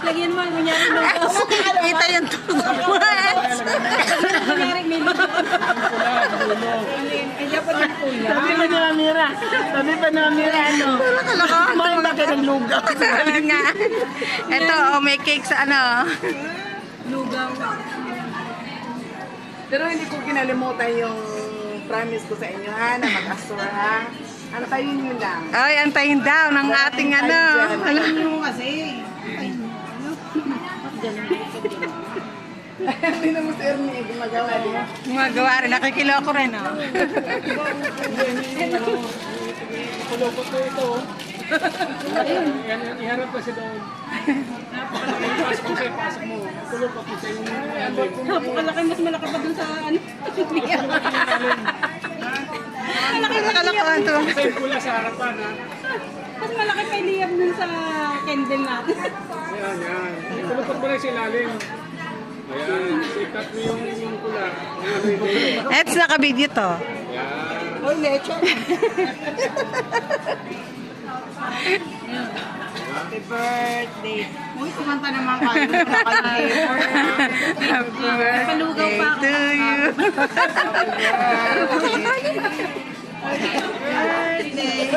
Lagyan mo, kunyari lugaw. Kita yung tutok mo. Kunyari may lugaw. Kaya pa ng kuya. Sabi pa ni Amira. Sabi pa ni Amira, ano? Mahal ba kayo ng lugaw? Sabi nga. Ito, oh, may cake sa ano. Lugaw. Pero hindi ko kinalimutan yung promise ko sa inyo, ha, na mag-assure, ha? Ano tayo yun lang? Ay, antayin daw ng ating ano. Alam mo kasi. Hindi na mo si Ernie, gumagawa din. Gumagawa rin, nakikiloko rin, oh. Kulokot ko ito. Iharap kasi doon. Pasok mo siya, pasok mo. Kulokot mo siya yung alim. Napakalaki, mas malaki pa dun sa ano. Nakalakuan to. Kasi yung pula sa harapan, ha? Mas malaki pa iliyab dun sa candle natin. Ayan, yan. Kulokot mo rin sa ilalim. Ayan, sikat mo yung pula. Ayan, Eto, naka-video to. Ayan. Oy, leche. Happy birthday. Uy, kumanta naman kayo. Happy birthday Palugaw pa ako. to you. Birthday.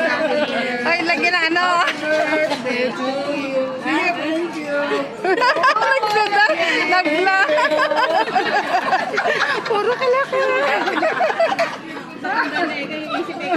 Happy birthday. Ay, lagyan ng ano. Birthday to you. Thank you. Nagla. Puro kalaki. Sa tanda na eh, kayo isip eh.